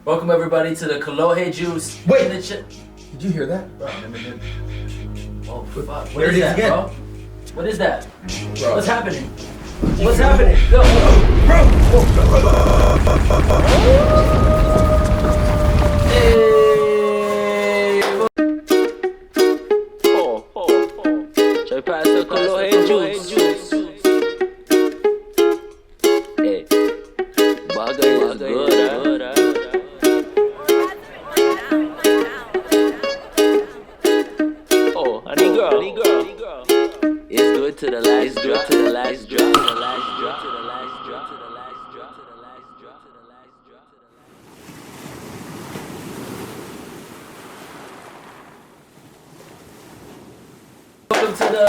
Welcome everybody to the Kolohe Juice. Wait! Did you hear that? Oh fuck! What There is it is that, again. bro? What is that? Bro. What's happening? What's happening? Yo, Hey! Try pass the Kolohe Juice. Hey, bagay is good, Oh, honey girl. It's good to the last drop. Welcome to the.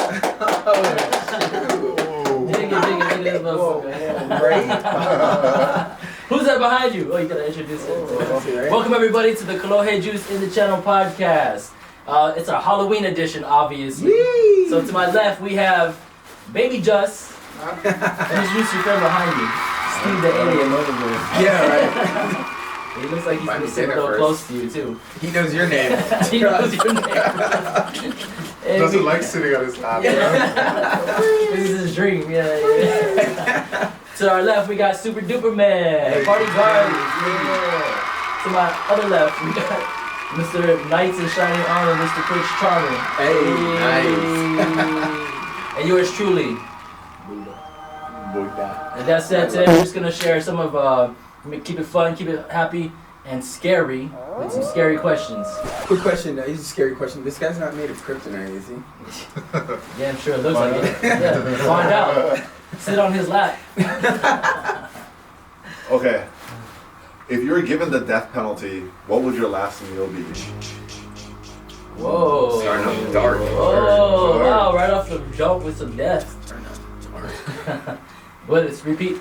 Dig it, this motherfucker. Who's that behind you? Oh, you gotta introduce it. Welcome everybody to the Kolohe Juice in the Channel podcast. It's our Halloween edition, obviously. Yee! So to my left we have Baby Just. Introduce your friend behind you, Steve the Alien. Yeah, right. He looks like he's Might be gonna sit dinner real first. close to you too. He knows your name. He knows your name. Hey, Doesn't like sitting on his lap. This is his dream, yeah. To our left, we got Super Duper Man, Hey, Party Gardy. hey. To my other left, we got Mr. Knights in Shining Armor, Mr. Prince Charming. Hey, nice. And yours truly. And that said, today we're just gonna share some of, keep it fun, keep it happy, and scary with some scary questions. Quick question, this is a scary question. This guy's not made of kryptonite, is he? Yeah, I'm sure it looks like it. Yeah, find out. Sit on his lap. Okay. If you were given the death penalty, what would your last meal be? Whoa. Starting off dark. Oh, wow, right off the jump with some death. Starting off dark. What is, repeat?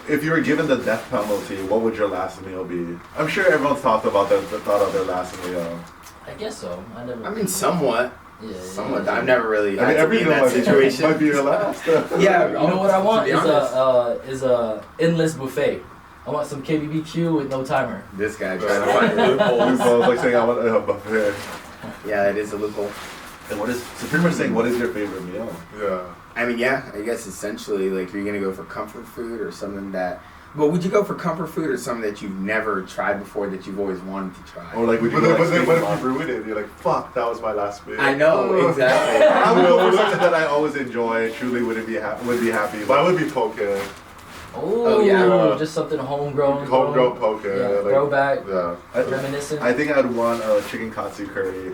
If you were given the death penalty, what would your last meal be? I'm sure everyone's thought about the thought of their last meal. I guess so. I mean, somewhat. Yeah. Somewhat. I've never really I mean, had to be in that situation. might be your last. Yeah. You know what I want to be is a endless buffet. I want some KBBQ with no timer. This guy trying to find loopholes. Loopholes, like saying I want a buffet. Yeah, it is a loophole. And so pretty much saying, what is your favorite meal? Yeah. I mean, yeah, I guess essentially, like, you're gonna go for comfort food or something that. But would you go for comfort food or something that you've never tried before that you've always wanted to try? Or like, would you But go then like what if you ruin it? You're like, fuck, that was my last meal. I know, exactly. I would go for something that I always enjoy. Truly, would be happy. Mine would be poke. Oh, yeah. Just something homegrown. Homegrown poke. Yeah, Like, throwback. Yeah. Reminiscent. I think I'd want a chicken katsu curry.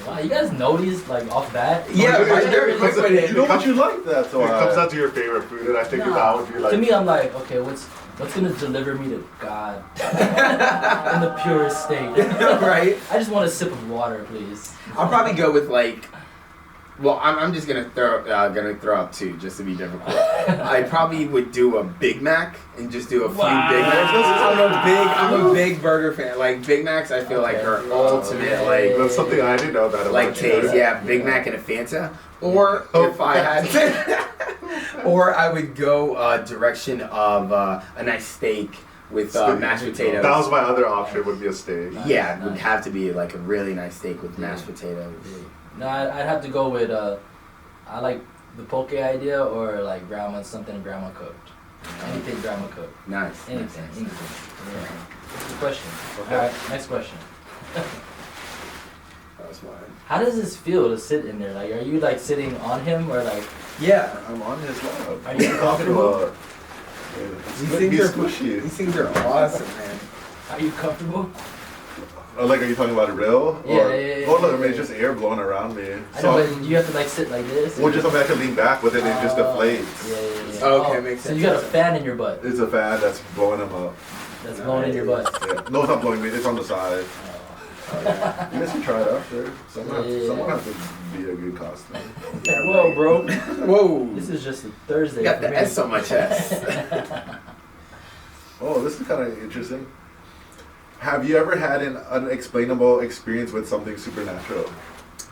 Wow, you guys know these like off bat? Yeah, right there. Quick with it. You know what you like that, so It comes down to your favorite food, and I think that would be like. To me, I'm like, okay, what's gonna deliver me to God in the purest state? Right? I just want a sip of water, please. I'll probably go with like. Well, I'm just gonna throw out two just to be difficult. I probably would do a Big Mac and just do a few Big Macs. I'm a big burger fan. Like Big Macs, I feel like are ultimate. Like That's something I didn't know that about. like taste. Yeah, Big Mac and a Fanta. Or if I had, or I would go direction of a nice steak with mashed potatoes. That was my other option. Would be a steak. Yeah, it would have to be like a really nice steak with mashed potatoes. No, I'd have to go with I like the poke idea or like something grandma cooked. Anything grandma cooked. Nice. Anything. Nice. Anything. Yeah. Good question. Okay. All right, next question. That was mine. How does this feel to sit in there? Like, are you like sitting on him or like? Yeah. I'm on his lap. Are you comfortable? These things are awesome, man. Are you comfortable? Like, are you talking about it real? Yeah, or, yeah. Oh, look, I mean, it's just air blowing around me. I know, but you have to like sit like this. Or just something I can lean back with it and it just deflates. Yeah. Okay, makes So sense. you got a fan in your butt It's a fan that's blowing him up. that's blowing in your butt. Yeah. No, it's not blowing me. It's on the side. You guys can try it out there. Someone has to be a good costume. Whoa, bro. Whoa. This is just a Thursday. You got for the me. S on my chest. Oh, this is kind of interesting. Have you ever had an unexplainable experience with something supernatural?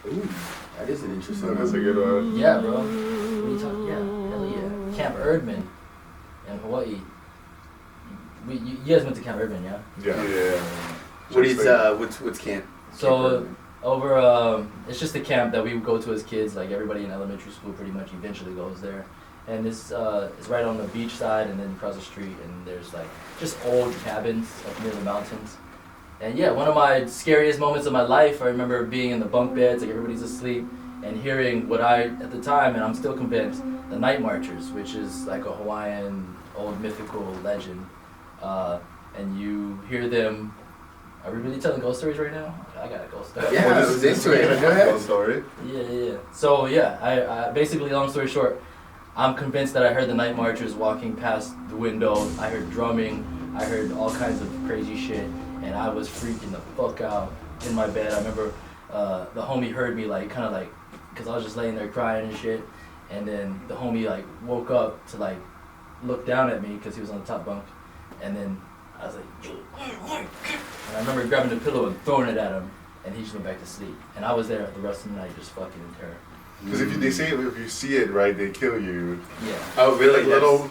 Ooh, that is an interesting That is a one. good one. Yeah, bro. What are you talking? Yeah, hell yeah. Camp Erdman in Hawaii. you guys went to Camp Urban, yeah? Yeah. What's camp? So over it's just a camp that we would go to as kids. Like everybody in elementary school pretty much eventually goes there. And it's right on the beach side, and then across the street, and there's like just old cabins up near the mountains. And yeah, one of my scariest moments of my life, I remember being in the bunk beds, like everybody's asleep, and hearing what at the time, and I'm still convinced, the Night Marchers, which is like a Hawaiian old mythical legend. And you hear them. Are we really telling ghost stories right now? I got a ghost story. Yeah, I was into it. Go ahead. Story. Yeah. So yeah, I basically, long story short, I'm convinced that I heard the Night Marchers walking past the window. I heard drumming. I heard all kinds of crazy shit, and I was freaking the fuck out in my bed. I remember the homie heard me because I was just laying there crying and shit, and then the homie woke up to look down at me because he was on the top bunk, and then I was like, and I remember grabbing the pillow and throwing it at him, and he just went back to sleep. And I was there the rest of the night just fucking in terror. Because they say if you see it, right, they kill you. Yeah. Oh, really? Little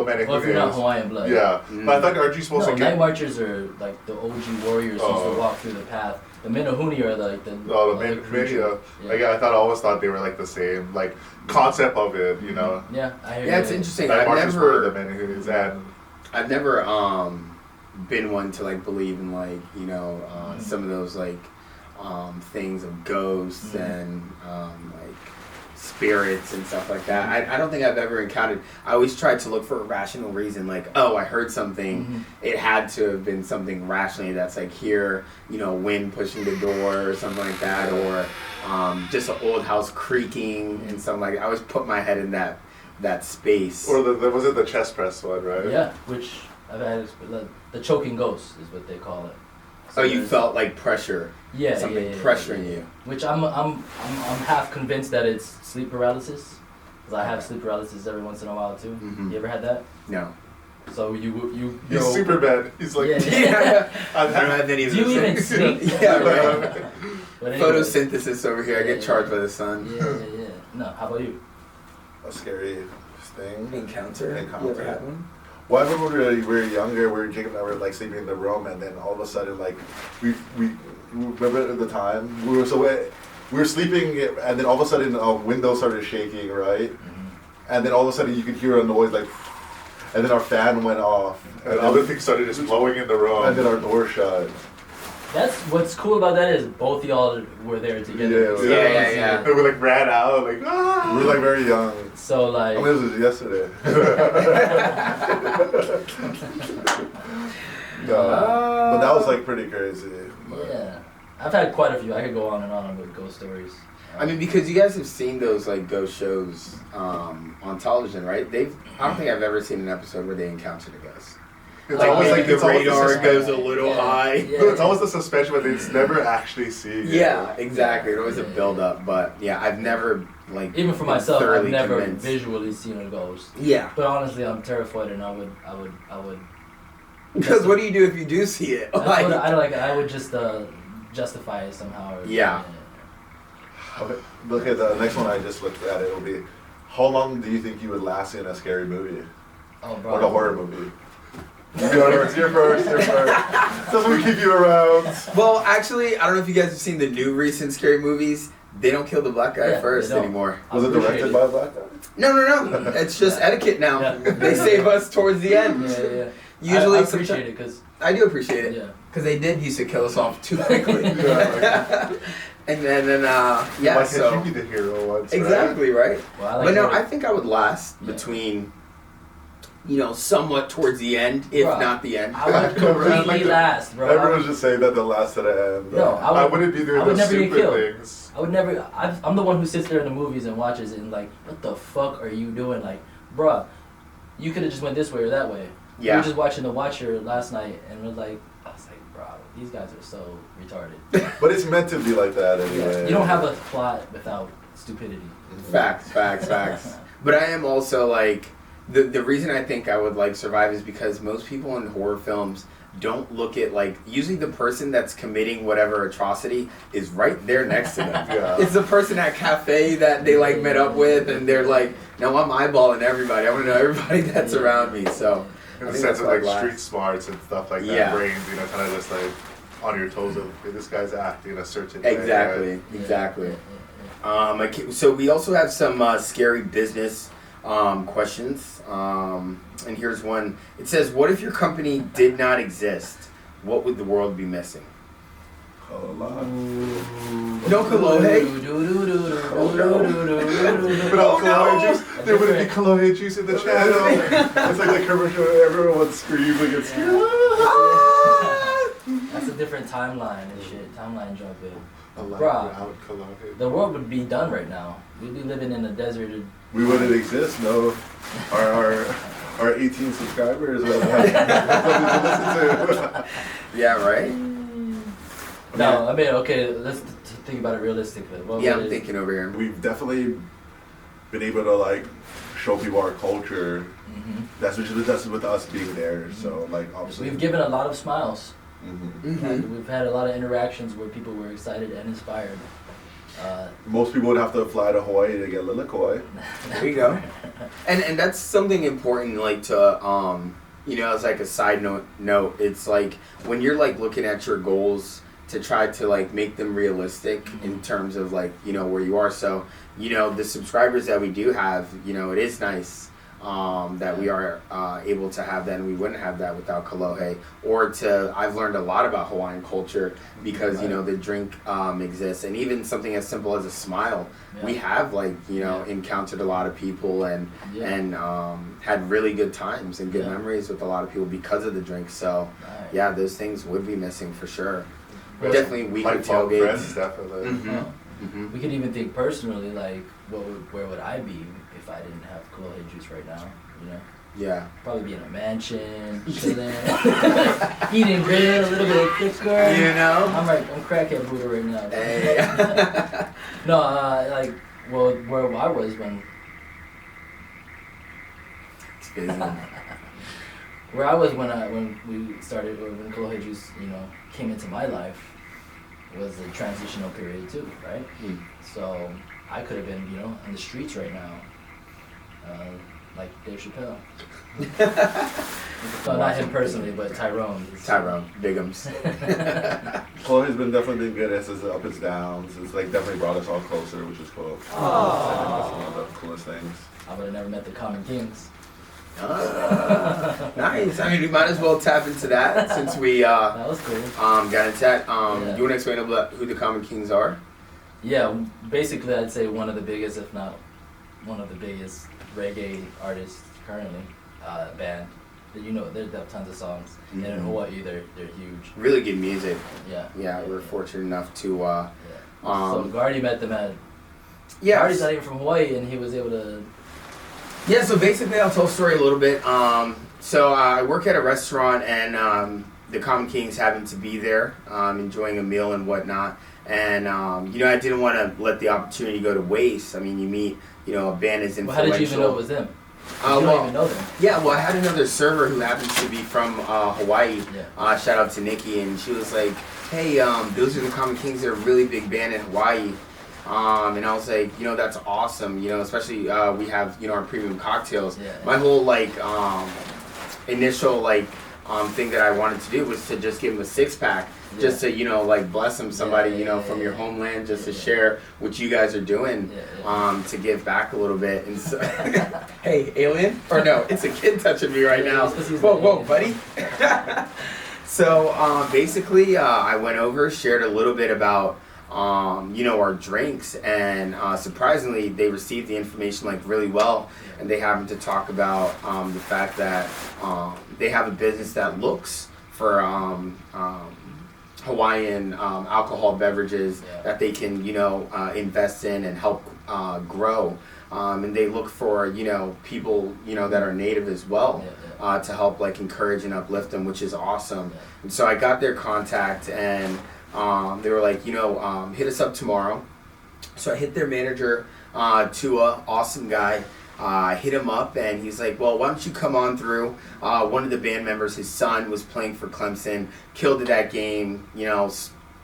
men. Well, if you're not Hawaiian blood. Yeah. But I thought, aren't you supposed to Night Marchers are like the OG warriors who used to walk through the path. The Menahuni are the Menahuni. I always thought they were the same concept of it, you know. Yeah, I hear. Yeah, it's interesting. Night Marchers were the Menahunis, and I've never been one to believe in some of those things of ghosts and spirits and stuff like that. I don't think I've ever encountered. I always tried to look for a rational reason, I heard something. It had to have been something rationally that's here, wind pushing the door or something like that, or just an old house creaking and something like that. I always put my head in that space. Or was it the chest press one, right? Yeah, which I've had the choking ghost is what they call it. So you felt pressure. Yeah, something pressuring you. Which I'm half convinced that it's sleep paralysis, because I have sleep paralysis every once in a while too. Mm-hmm. You ever had that? No. So you. He's super bad. He's like. Yeah. I don't have any of Do you even sleep? Yeah, right. Anyway, photosynthesis over here. I get charged by the sun. Yeah. No, how about you? A scary thing. Encounter. You ever had one? Well, I remember when we were younger, Jacob and I were sleeping in the room, and then all of a sudden, we remember at the time we were sleeping, and then all of a sudden a window started shaking, right? And then all of a sudden you could hear a noise and then our fan went off, and other things started just blowing in the room, and then our door shut. That's what's cool about that is both y'all were there together. Yeah. And we ran out ah! We were very young. So I mean, this was yesterday. But that was pretty crazy. Yeah, I've had quite a few. I could go on and on with ghost stories. I mean, because you guys have seen those ghost shows on television, right? I don't think I've ever seen an episode where they encountered a ghost. It's always the radar goes a little high. Yeah. It's always the suspension, but it's never actually seen. Yeah, exactly. It always a build up, but yeah, I've never even for myself, I've never convinced. Visually seen a ghost. Yeah, but honestly, I'm terrified, and I would. Because what do you do if you do see it? I would just justify it somehow. Okay, look at the next one. I just looked at it. It'll be, how long do you think you would last in a scary movie? Oh, bro. Or a horror movie? You're first. Doesn't keep you around. Well, actually, I don't know if you guys have seen the new recent scary movies. They don't kill the black guy first anymore. Was it directed by a black guy? No. It's just etiquette now. Yeah. They save us towards the end. Yeah. Usually, I appreciate it because I do appreciate it. Yeah. Because they did used to kill us off too quickly. And then Why can't you be the hero once? Exactly right. Well, but no, I think I would last between. Somewhat towards the end, if not the end. I would completely last, bro. Everyone's just saying that the last to the end. No, I wouldn't be doing those stupid things. I would never. I'm the one who sits there in the movies and watches it and what the fuck are you doing? Bruh, you could have just went this way or that way. Yeah. We were just watching The Watcher last night and I was like, bro, these guys are so retarded. But it's meant to be like that anyway. You don't have a plot without stupidity. Facts. But I am also the reason I think I would survive is because most people in horror films don't look at usually the person that's committing whatever atrocity is right there next to them. Yeah. It's the person at cafe that they met up with and they're no, I'm eyeballing everybody. I want to know everybody that's around me. So In I the think sense that's of why like it lasts. street smarts and stuff like that, Yeah. brains, you know, kind of just like on your toes of hey, this guy's acting a certain way. Exactly, Right? exactly. So we also have some scary business questions. And here's one. It says, what if your company did not exist? What would the world be missing? Aloha. No Kolohe? Without Kolohe no. Juice, there wouldn't be Kolohe Juice in the channel. It's like the commercial, everyone would scream and get scared. That's a different timeline and shit. Timeline jumping. Alive Bruh. without Kolohe. The world would be done right now. We'd be living in a desert. We wouldn't exist, no. Our 18 subscribers would have something to listen to. Yeah, right? No, I mean, okay, let's think about it realistically. What Yeah, would I'm it- thinking over here. We've definitely been able to like show people our culture. Mhm. That's with us being there. So like obviously. We've given a lot of smiles. Mhm. And we've had a lot of interactions where people were excited and inspired. Most people would have to fly to Hawaii to get Lilikoi. There you go. And that's something important, like to you know, as like a side note, it's like when you're like looking at your goals to try to like make them realistic in terms of like, you know, where you are. So, you know, the subscribers that we do have, you know, it is nice that we are able to have that, and we wouldn't have that without Kolohe. Or I've learned a lot about Hawaiian culture because, you know, the drink exists, and even something as simple as a smile. Yeah. We have like, you know, encountered a lot of people and had really good times and good Yeah. memories with a lot of people because of the drink. So Right. yeah, those things would be missing for sure. Well, Definitely weekly Lifelong tailgates. friends, definitely. Mhm. Oh. Mhm. We could even think personally, like, where would I be if I didn't have Kolohe Juice right now? You know, Yeah. probably be in a mansion, chilling, eating grill, a little bit of thicker. You know? I'm crackhead Buddha right now. Hey. No, like, well, where I was when It's busy. where I was when we started, or when Kolohe Juice, you know, came into my life, was a transitional period too, right? Hmm. So I could have been, you know, in the streets right now, like Dave Chappelle. No, not him personally, but Tyrone. Tyrone, Bigums. Kolohe's definitely been good. It's up, it's downs. It's like definitely brought us all closer, which is cool. Aww. I think that's one of the coolest things. I would have never met the Common Kings. Nice. I mean, we might as well tap into that since we That was cool. got into that. Yeah. You want to explain about who the Common Kings are? Yeah, basically I'd say one of the biggest, if not one of the biggest reggae artists currently, band. You know, they have tons of songs. And in Mhm. Hawaii, they're huge. Really good music. Yeah. Yeah, we're fortunate enough to. Yeah. So Gardy met them at. Yeah. Gardy's not even from Hawaii, and he was able to. Yeah, so basically I'll tell a story a little bit. So I work at a restaurant, and the Common Kings happened to be there, enjoying a meal and whatnot. And, you know, I didn't want to let the opportunity go to waste. I mean, you meet, you know, a band as Well, influential. how did you even know it was them? You well, don't even know them. Yeah, well, I had another server who happens to be from Hawaii. Yeah. Shout out to Nikki, and she was like, "Hey, those are the Common Kings. They're a really big band in Hawaii." And I was like, you know, that's awesome. You know, especially we have, you know, our premium cocktails. Yeah. My whole like initial like thing that I wanted to do was to just give him a 6-pack, just to, you know, like bless him, somebody, you know, from your homeland, just to share what you guys are doing, to give back a little bit. And so, hey, alien? Or no, it's a kid touching me right now. Whoa, buddy. So basically, I went over, shared a little bit about, you know, our drinks, and surprisingly, they received the information like really well, and they happened to talk about the fact that they have a business that looks for Hawaiian alcohol beverages that they can, you know, invest in and help grow. And they look for, you know, people, you know, that are native as well, to help like encourage and uplift them, which is awesome. And so I got their contact, and they were like, you know, hit us up tomorrow. So I hit their manager, Tua, awesome guy. I hit him up, and he's like, well, why don't you come on through? One of the band members, his son, was playing for Clemson, killed it that game, you know,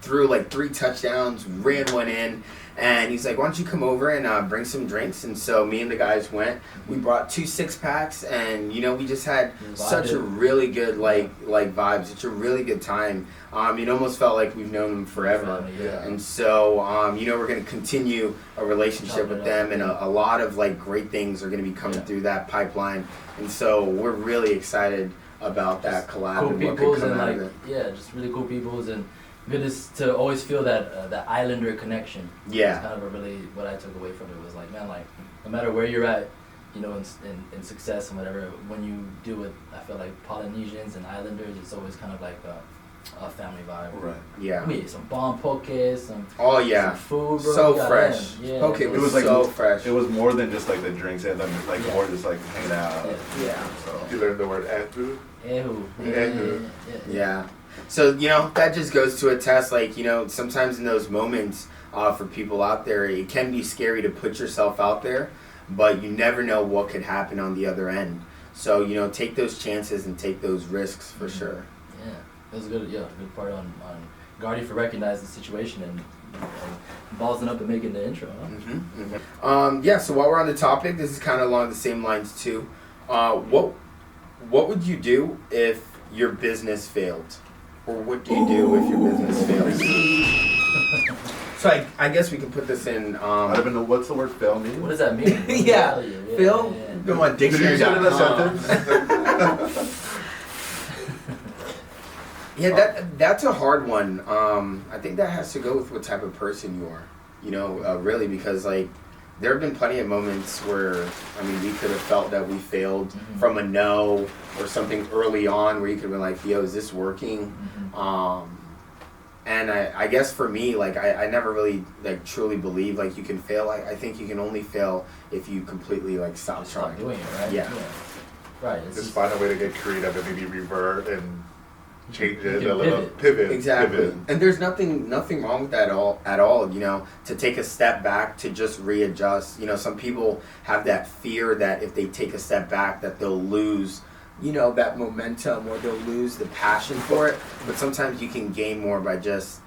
threw like 3 touchdowns, ran one in, And he's like, why don't you come over and bring some drinks? And so me and the guys went. We brought 2 6-packs, and we just had such a really good like vibes. It's a really good time. It almost felt like we've known them forever. Yeah. And so we're going to continue a relationship with them, and a lot of like great things are going to be coming through that pipeline. And so we're really excited about that collab Cool and what peoples could come and out like of it. just really cool peoples and good to always feel that islander connection. Yeah. It's kind of really what I took away from it was like, man, like no matter where you're at, in success and whatever, when you do with I feel like Polynesians and Islanders, it's always kind of like a family vibe. Right. Yeah. We ate some bomb poke, some some food, bro. So We got fresh. in. Yeah, Okay, It was like so fresh. It was more than just like the drinks and then like more just like hanging out. Yeah. So. You learned the word ehu. Ew. Ehu. Yeah. So, that just goes to attest, like, sometimes in those moments for people out there, it can be scary to put yourself out there, but you never know what could happen on the other end. So, take those chances and take those risks for sure. Yeah, that was a good part on Gardy for recognizing the situation and ballsing up and making the intro. Huh? So while we're on the topic, this is kind of along the same lines too. What would you do if your business failed? Or what do you do if your business fails? So I guess we can put this in. I don't even know what's the word fail mean. What does that mean? Yeah, Phil, go on Did you use it in a dictionary.com. sentence? Yeah, that's a hard one. I think that has to go with what type of person you are. Really, because like there have been plenty of moments where we could have felt that we failed from a no or something early on, where you could have been like, "Yo, is this working?" And I guess for me, like I never really like truly believe like you can fail. I think you can only fail if you completely like stop trying. Doing it, right? Yeah. Right. It's Just find a way to get creative and maybe revert and change it You a can little. Pivot. Exactly. Pivot. And there's nothing wrong with that at all, to take a step back, to just readjust. Some people have that fear that if they take a step back that they'll lose, that momentum, or they'll lose the passion for it. But sometimes you can gain more by just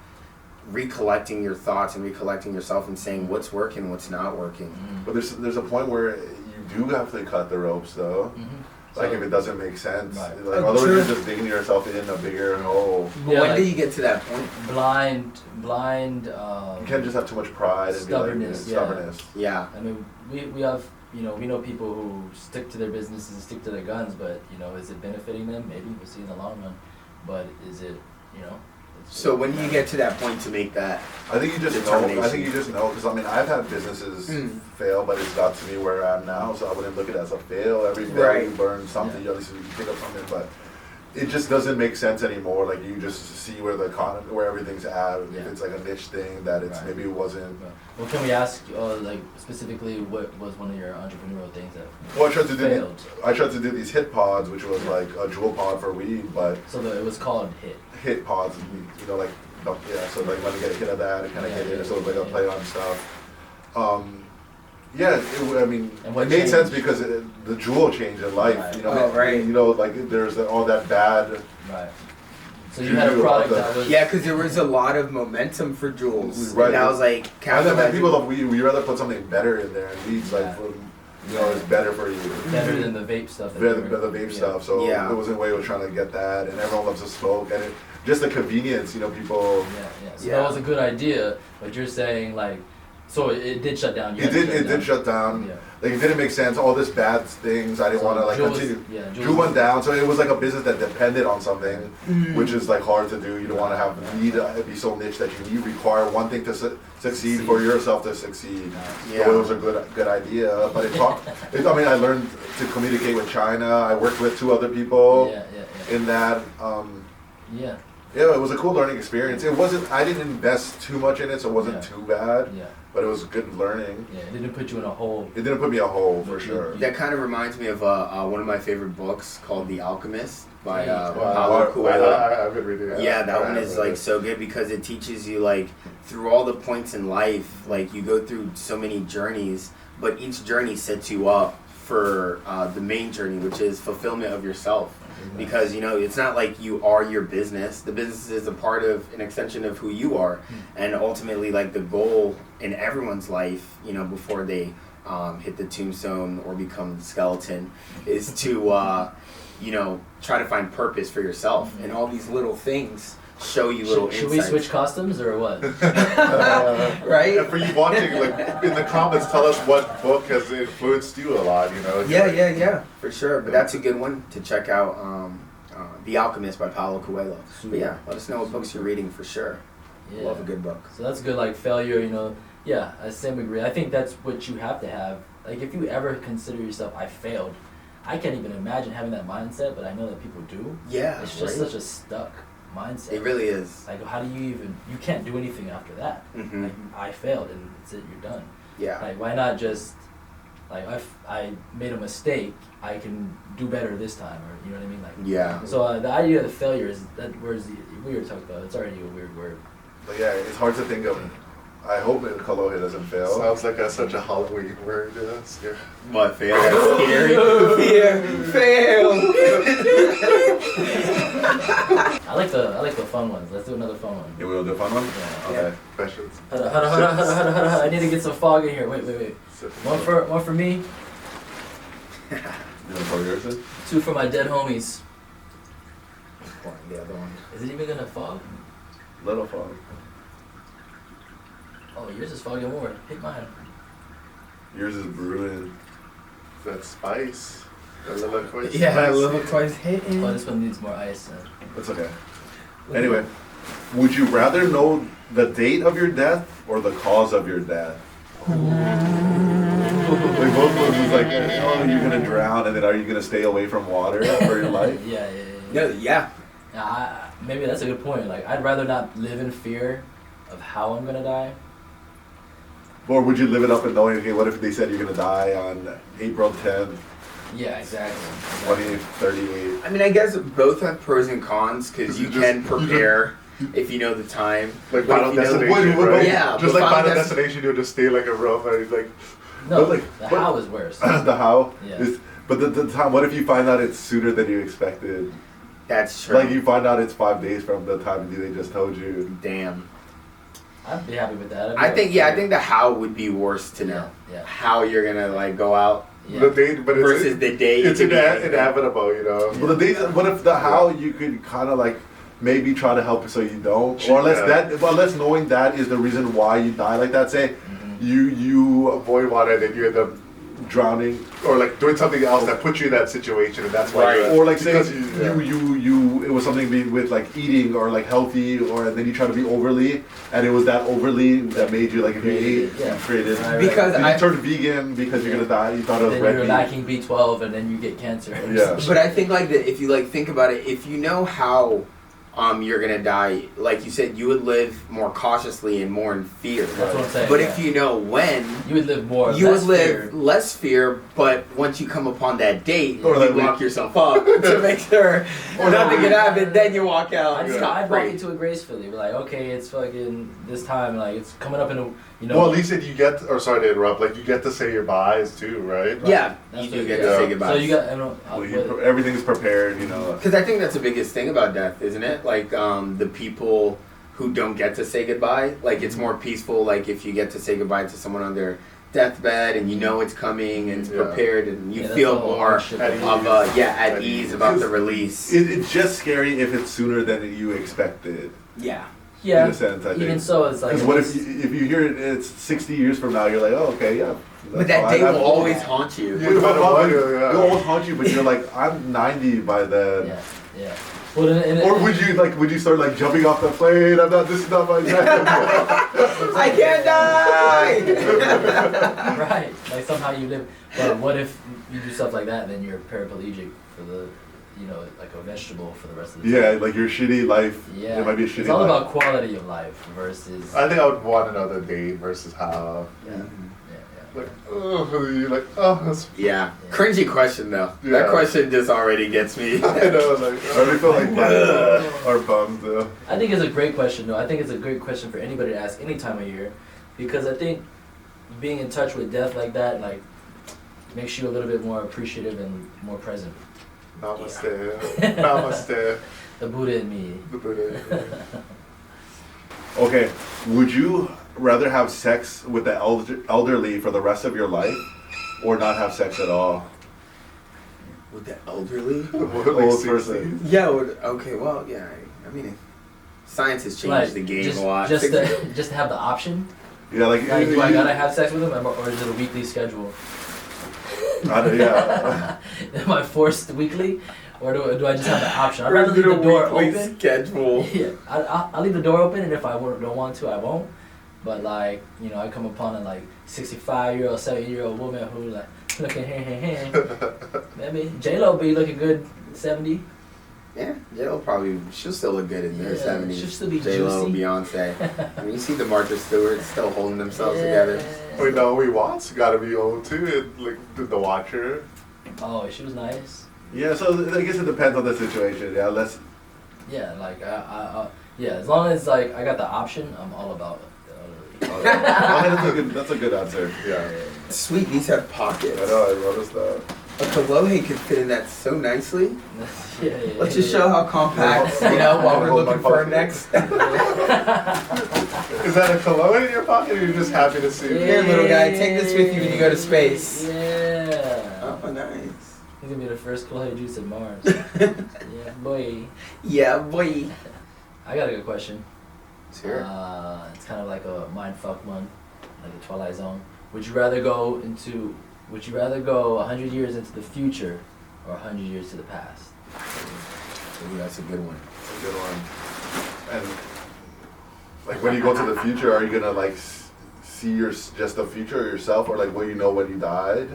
recollecting your thoughts and recollecting yourself and saying what's working, what's not working. But there's a point where you do have to cut the ropes though. Like if it doesn't make sense, Right. like otherwise you're just digging yourself in a bigger hole. But Yeah, when like- do you get to that point? blind. You can't just have too much pride and Stubbornness, be like stubbornness. Yeah. I mean, we have we know people who stick to their businesses and stick to their guns, but is it benefiting them? Maybe we'll see in the long run, but is it So when do you get to that point to make that? I think you just know. I think you just know because I've had businesses fail, but it's got to me where I'm now, so I wouldn't look at it as a fail. Every fail Right. you learn something. Yeah. At least you pick up something, but it just doesn't make sense anymore. Like you just see where the economy, where everything's at. Yeah. If it's like a niche thing that it's Right. maybe it wasn't. Well, can we ask like specifically what was one of your entrepreneurial things that Well, failed? I tried to do these hit pods, which was like a jewel pod for weed, but So it was called Hit. hit pods, like so like when you get a hit of that, it kind of hit it. So it was like a play on stuff. Yeah, And what it made sense changed? because the jewel changed in life. Right. Oh, right. Like there's all that bad. Right. So you had a product that was Yeah, because there was a lot of momentum for Jules. Right. And I was like, And then people capitalizing. we rather put something better in there, and weeds Yeah. it's better for you. better than the vape stuff. that Better they than were- the vape yeah. stuff. So Yeah. there was a way of trying to get that, and everyone loves to smoke, and just the convenience. People. Yeah. So Yeah. that was a good idea, but you're saying like, so it did shut down. You It had to did shut down. Yeah. Like it didn't make sense. All this bad things. I didn't So want to like Jules- continue. yeah, Jules- Drew went down, so it was like a business that depended on something, which is like hard to do. You don't want to have be so niche that you require one thing to succeed for yourself to succeed. Yeah. So it was a good idea, but I learned to communicate with China. I worked with 2 other people Yeah. in that. Yeah. Yeah, it was a cool learning experience. It wasn't. I didn't invest too much in it, so it wasn't Yeah. too bad. Yeah. But it was good learning. Yeah. It didn't put you in a hole. It didn't put me a hole for sure. That kind of reminds me of one of my favorite books called The Alchemist by Wow. Paulo Coelho. I've been reading it. Yeah, that one is like so good because it teaches you like through all the points in life, like you go through so many journeys, but each journey sets you up for the main journey, which is fulfillment of yourself. because it's not like you are your business. The business is a part of an extension of who you are, and ultimately, like the goal in everyone's life, before they hit the tombstone or become the skeleton, is to try to find purpose for yourself, and all these little things show you little Should insights. we switch costumes or what? Right? And for you watching, like in the comments, tell us what book has influenced you a lot. Yeah, for sure. But that's a good one to check out. The Alchemist by Paulo Coelho. But yeah, let us know what books you're reading for sure. Yeah. Love a good book. So that's good, like failure, Yeah, I same agree. I think that's what you have to have. Like if you ever consider yourself, I failed, I can't even imagine having that mindset, but I know that people do. Yeah, it's just such a stuck mindset. It really is. Like how do you can't do anything after that. Mm-hmm. Like I failed and that's it, you're done. Yeah. Like why not just like I made a mistake, I can do better this time, or you know what I mean? Like yeah. So the idea of the failure is that where's the we were talking about. It's already a weird word. But yeah, it's hard to think of. I hope Kolohe doesn't fail. Sounds like such a Halloween word. Yeah. What, fail? Scary. Fail. I like the fun ones. Let's do another fun one. Yeah, we'll do a fun one? Yeah. Okay. Questions. Hold on. I need to get some fog in here. Wait. One for me. You want to pour yours in? 2 for my dead homies. The other one. Is it even gonna fog? Little fog. Oh, yours is fogging more. Pick mine. Yours is brewing. That's spice. A little quite Yeah, a spicy. little twice hitting. Oh, this one needs more ice. That's okay. Anyway, would you rather know the date of your death or the cause of your death? Like both of them was like, oh, you're gonna drown, and then are you gonna stay away from water for your life? Yeah. Maybe that's a good point. Like, I'd rather not live in fear of how I'm gonna die. Or would you live it up and knowing, okay, what if they said you're gonna die on April 10th, Yeah, exactly. 2038? I mean, I guess both have pros and cons because you can prepare if you know the time. Like But Final if you know- Destination, Wait, right? Yeah, Just but like Final Final Destination, you'll just stay like a room and like. No, But like- the but- how is worse. The how? Yeah. Is, but the time, what if you find out it's sooner than you expected? That's true. Like you find out it's 5 days from the time they just told you. Damn. I'd be happy with that. I think the how would be worse to know. Yeah. How you're gonna like go out Yeah. The date, but versus the day. it's inevitable, Well, the days. What if the how you could kind of like maybe try to help it so you don't, or unless knowing that is the reason why you die like that. Say you avoid water, then you end up drowning, or like doing something else that puts you in that situation, and that's why. Right. you're- or like say because you it was something with like eating or like healthy, or then you try to be overly, and it was that overly that made you like if you ate, Yeah. you created. Right. Because Then I you turned vegan because you're gonna die. You thought it was Then red you're meat. lacking B12 and then you get cancer. Yeah. But I think like that if you like think about it, if you know how you're gonna die, like you said, you would live more cautiously and more in fear. That's what I'm saying. But yeah. if you know when, You would live more. you less would live fear. less fear, but once you come upon that date, Or you like lock yourself up to make sure nothing can happen, then you walk out. I'd walk into a gracefully. Be like, okay, it's fucking this time. Like it's coming up in a, Well, at least if you get, or sorry to interrupt, like you get to say your byes too, right? Yeah, That's you do what- get yeah. to say goodbye. So you got. I don't. Well, everything's prepared, you know. Because I think that's the biggest thing about death, isn't it? Like the people who don't get to say goodbye, like it's more peaceful. Like if you get to say goodbye to someone on their deathbed and you know it's coming and it's Yeah. prepared and you Yeah, that's feel the whole more hardship of of it. at ease about the release. It's just scary if it's sooner than you expected. Yeah. Yeah. In a sense, I think. Even so, it's like. Because what if you hear it's 60 years from now, you're like, oh, okay, yeah. But that day will always haunt you. Yeah, no matter what, yeah. It'll always haunt you, but you're like, I'm 90 by then. Yeah. Well, Or would you start like jumping off the plane? This is not my time. I can't die! Right. Like somehow you live. But what if you do stuff like that and then you're paraplegic for the, like a vegetable for the rest of the Yeah, time? like your shitty life. Yeah. It might be a shitty It's all life. about quality of life versus. I think I would want another date versus how. Yeah. Like, you're like, oh, that's. Yeah. Cringy question though. Yeah. That question just already gets me. I know, like. I already feel like bummed or bummed though. I think it's a great question, though. I think it's a great question for anybody to ask any time of year, because I think being in touch with death like that, like, makes you a little bit more appreciative and more present. Namaste. Namaste. The Buddha in me. The Buddha. Okay, would you rather have sex with the elderly for the rest of your life, or not have sex at all? With the elderly? What, like Old 60s? person. Yeah. Okay. Well, yeah. I mean, science has changed Like, the game just, a lot. Just to have the option. Yeah, like, Do I gotta have sex with him, or is it a weekly schedule? yeah. Am I forced weekly, or do I just have the option? I'd rather leave the door open. Schedule. Yeah, I'll leave the door open, and if I don't want to, I won't. But like, I come upon a like 65-year-old, 70-year-old woman who like looking maybe J-Lo be looking good 70. Yeah, J-Lo she'll still look good in their 70s. She'll still be J-Lo, juicy. Beyonce. I mean, you see the Martha Stewarts still holding themselves together. Wait, Naomi Watts gotta be old too. And, like the Watcher. Oh, she was nice. Yeah, so I guess it depends on the situation. Yeah, let's. Yeah, like yeah, as long as like I got the option, I'm all about it. That's a good answer. Yeah. Sweet, these have pockets. I know, I noticed that. A Kolohe could fit in that so nicely. Yeah. Let's just show how compact, while we're looking for our next. Is that a Kolohe in your pocket, or you're just happy to see it? Here, little guy, take this with you when you go to space. Yeah. Oh, nice. He's gonna be the first Kolohe Juice at Mars. Yeah, boy. Yeah, boy. I got a good question. Sure. It's kind of like a mind fuck one, like a Twilight Zone. Would you rather go 100 years into the future or 100 years to the past? Ooh, that's a good one. That's a good one. And like when you go to the future, are you gonna like see just the future of yourself, or like will you know when you died?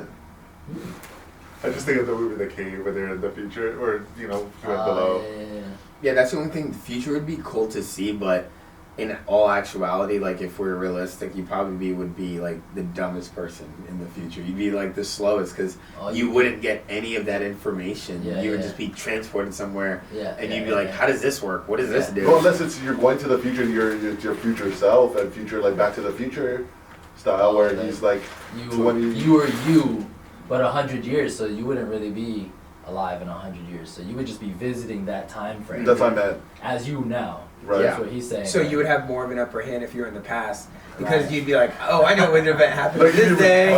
I just think of the movie The Cave, where they're in the future, or you went below. Yeah. Yeah, that's the only thing. The future would be cool to see, but in all actuality, like if we're realistic, you probably would be like the dumbest person in the future. You'd be like the slowest because you wouldn't get any of that information. Yeah, you would just be transported somewhere, and you'd be like, "How does this work? What does this do?" Well, unless you're going to the future, and you're your future self, and future like Back to the Future style, where he's like you were you, but 100 years, so you wouldn't really be alive in 100 years. So you would just be visiting that time frame. That's what I meant. As you now. Right. That's what he's saying. So you would have more of an upper hand if you were in the past, because Right. you'd be like, "Oh, I know when an event happened Like, this day.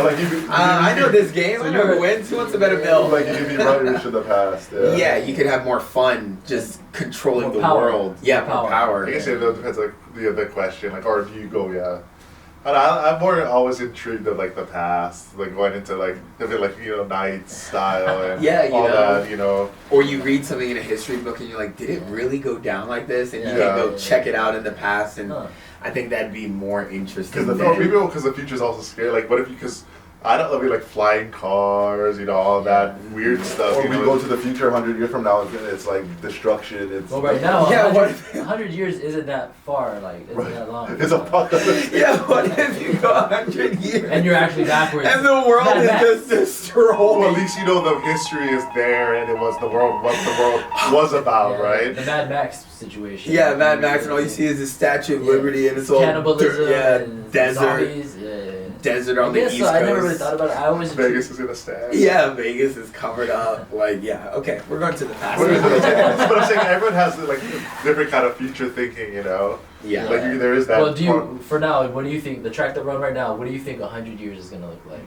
I know this game. So I know you're- who wins. Who wants a better bill?" Like you could be rubbish in the past. Yeah. Yeah, you could have more fun just controlling More the power. world. Yeah, more power. I guess it depends, like the question, like, or do you go, yeah. I'm more always intrigued of like the past, like going into like knights style and Yeah, all that, Or you read something in a history book and you're like, did it really go down like this? And you Yeah. can go check it out in the past, and Huh. I think that'd be more interesting. Because the future's also scary. Like, what if because I don't know, like flying cars, all that weird stuff. Or we go to the future 100 years from now, and it's like destruction. It's Well, right now, Yeah, 100 years isn't that far, like, isn't that long. It's apocalypse. Yeah, what if you go 100 years And you're actually backwards. and the world Mad is Max. just destroyed? Well, at least the history is there, and it was what the world was about, Yeah, right? The Mad Max situation. Yeah, Mad Max, and all you see is the Statue of Liberty, and it's all Cannibalism, and desert, zombies. Yeah. desert on the I guess East so. Coast. I never really thought about it. I always Vegas is gonna stand. Yeah, Vegas is covered up. Like, yeah, okay, we're going to the past. But I'm saying everyone has like different kind of future thinking, Yeah. Like there is that. Well, for now, what do you think? The track that run right now, what do you think 100 years is gonna look like?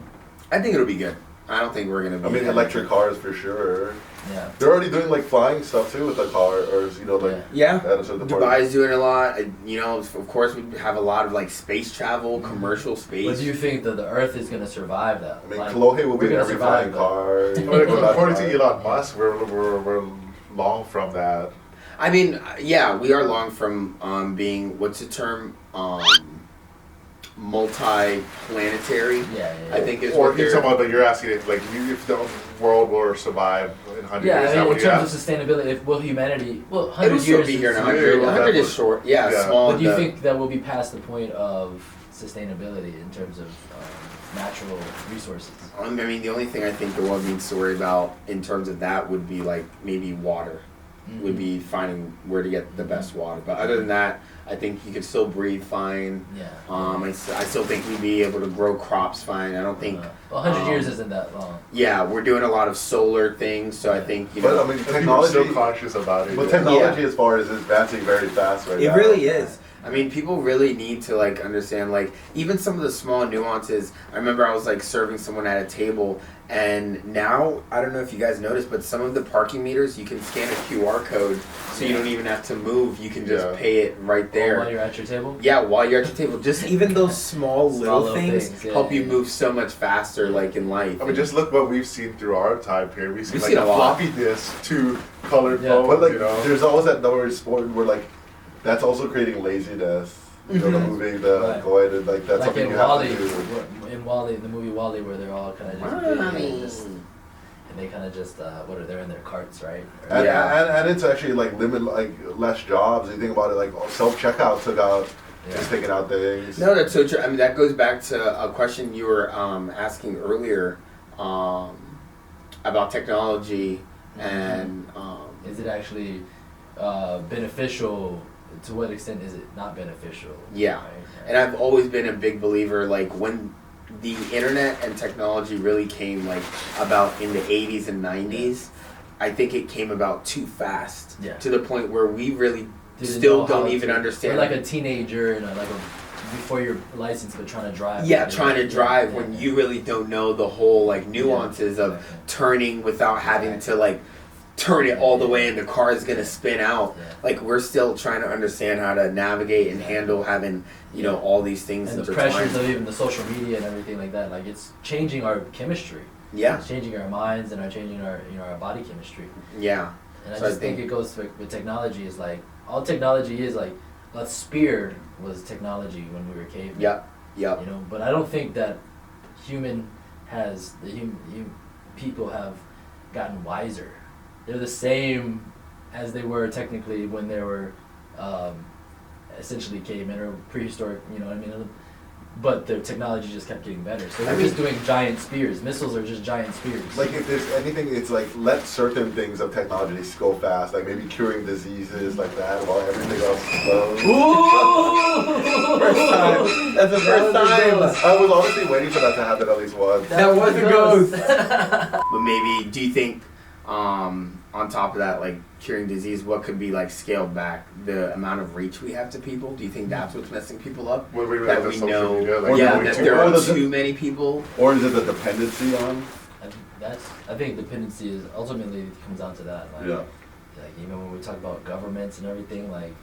I think it'll be good. I don't think we're gonna be. I mean, electric cars for sure. Yeah. They're already doing like flying stuff too with the car, or like Yeah. at a certain point. Dubai's doing a lot. Of course, we have a lot of like space travel, commercial space. But do you think that the Earth is gonna survive that? I mean, Like, Kolohe will be we're in gonna every survive flying that. car. But according to Elon Musk, we're long from that. I mean, yeah, we are long from being what's the term? Multi-planetary. Yeah. I think is Or what you're they're. talking about, but you're asking if the world will survive in 100 Yeah, years. I Is that mean, what in you terms asked? of sustainability, will humanity? Well, 100 It'll still years. be here in is- 100. Yeah, 100 is short. Yeah, yeah. small. But do you think that we'll be past the point of sustainability in terms of natural resources? I mean, the only thing I think the world needs to worry about in terms of that would be like maybe water. would be finding where to get the best water. But other than that, I think you could still breathe fine. Yeah. I still think we'd be able to grow crops fine. I don't think. 100 years isn't that long. Yeah, we're doing a lot of solar things, so I think But I mean, People are technology. still conscious about it. But technology, as far as advancing very fast right It now. really is. I mean, people really need to like understand like even some of the small nuances. I remember I was like serving someone at a table, and now I don't know if you guys noticed, but some of the parking meters you can scan a QR code, so you don't even have to move. You can just pay it right there. While you're at your table. Yeah, while you're at your table. Just even those small little things yeah, help you move so much faster, like in life. I mean, just look what we've seen through our time period. We've seen We've like seen a a lot. floppy disk to colored Yeah. phones, But like, you know. there's always that number sport where like, that's also creating laziness. You know, the moving, the Right. going, and like that's Like something in you Wally, have to do. in Wally, the movie Wally, where they're all kind of and they kind of just they're in their carts, right? And, Yeah. and it's actually like less jobs. You think about it, like self checkout took out, just taking out things. No, that's so true. I mean, that goes back to a question you were asking earlier about technology and. Is it actually beneficial? To what extent is it not beneficial? Yeah. Right? And I've always been a big believer, like when the internet and technology really came, like about in the 80s and 90s, I think it came about too fast. Yeah. To the point where we really Didn't still know don't how even to- understand. You're like a teenager and before your license, but trying to drive. Yeah, trying to drive Yeah, when yeah. you really don't know the whole like nuances of Exactly. turning without having to like turn it all the way and the car is gonna spin out. Yeah. Like we're still trying to understand how to navigate and handle having all these things And the intertwined. pressures of even the social media and everything like that, like it's changing our chemistry. Yeah, It's changing our minds and changing our our body chemistry. yeah, And I So I just think think- it goes with technology is like all technology is like a spear was technology when we were cavemen. yep. You know, but I don't think that people have gotten wiser. They're the same as they were technically when they were essentially cavemen or prehistoric, you know what I mean? But their technology just kept getting better. So they're just doing giant spears. Missiles are just giant spears. Like if there's anything, it's like let certain things of technology go fast, like maybe curing diseases like that, while everything else is slow. First time. That's the first time. I was honestly waiting for that to happen at least once. That was a ghost. ghost. But maybe, do you think, on top of that, like curing disease, what could be like scaled back? The amount of reach we have to people. Do you think that's what's messing people up? When we That the we social know, media, Or yeah, going that too there far. are too many people. Or is it the dependency on? I think dependency is ultimately it comes down to that. Like, Yeah. Like even when we talk about governments and everything, like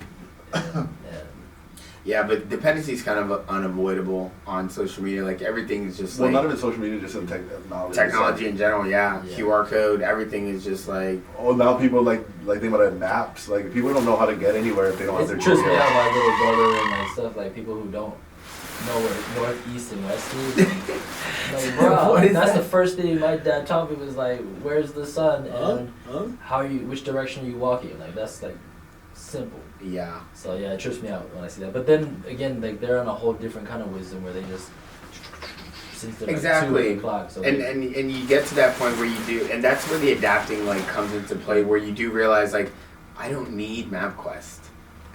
Yeah, but dependency is kind of unavoidable on social media. Like everything is just Well, like not even social media, just in technology. technology in general. Yeah. Yeah. QR code, everything is just like Oh, now people like think about it, maps. Like people don't know how to get anywhere if they don't have their it trips me GPS. out, my little brother and like stuff like people who don't know where north, east, and west is. Like, bro, What is that's that? the first thing my dad taught me was like, where's the sun and which direction are you walking? Like that's like simple. yeah. So yeah, it trips me out when I see that. But then again, like they're on a whole different kind of wisdom where they just since they're Exactly. like 2 o'clock. So And, they- and you get to that point where you do, and that's where the adapting like comes into play, where you do realize like, I don't need MapQuest.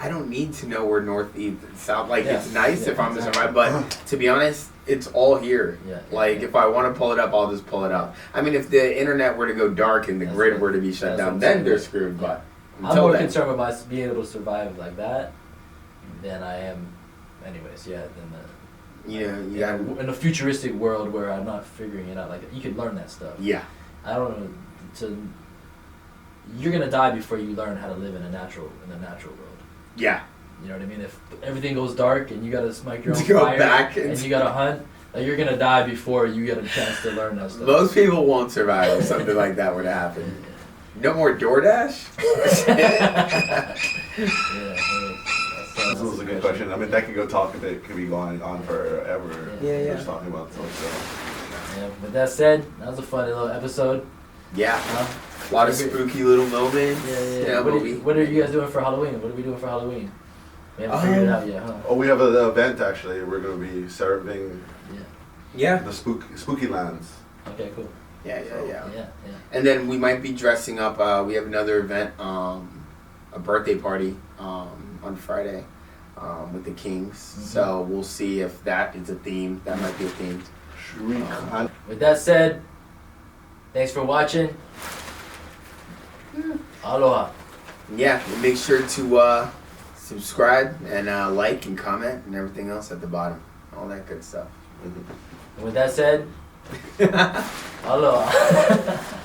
I don't need to know where north, east, and south. Like Yeah. it's nice Yeah, if I'm exactly. survive, but to be honest, it's all here. Yeah, Like yeah. if I want to pull it up, I'll just pull it up. I mean, if the internet were to go dark and the That's grid what- were to be shut that's what down, I'm then saying. they're screwed. But I'm until more then, concerned with my being able to survive like that than I am, anyways. Yeah, than the you know, you in got a futuristic world where I'm not figuring it out. Like you could learn that stuff. yeah. I don't know. You're gonna die before you learn how to live in the natural world. Yeah. You know what I mean? If everything goes dark and you gotta smite your own To go fire back and and- you gotta hunt, like you're gonna die before you get a chance to learn that stuff. Most people won't survive if something like that were to happen. No more DoorDash? Yeah. This was a good question. I mean, that could go talk. It could be going on forever. Yeah, yeah. Just talking about stuff. Yeah, with that said, that was a fun little episode. Yeah. Huh? A lot of spooky little moments. Yeah, yeah. You know, What, but what are you guys doing for Halloween? What are we doing for Halloween? We haven't figured it out yet, huh? Oh, we have an event actually. We're going to be serving Yeah. Yeah. the spooky lands. Okay, cool. Yeah. Yeah, yeah. And then we might be dressing up. We have another event a birthday party on Friday with the Kings. So we'll see if that is a theme. That might be a theme. Should we With that said, thanks for watching. Aloha. Yeah, and make sure to subscribe and like and comment and everything else at the bottom. All that good stuff. And with that said, aloha.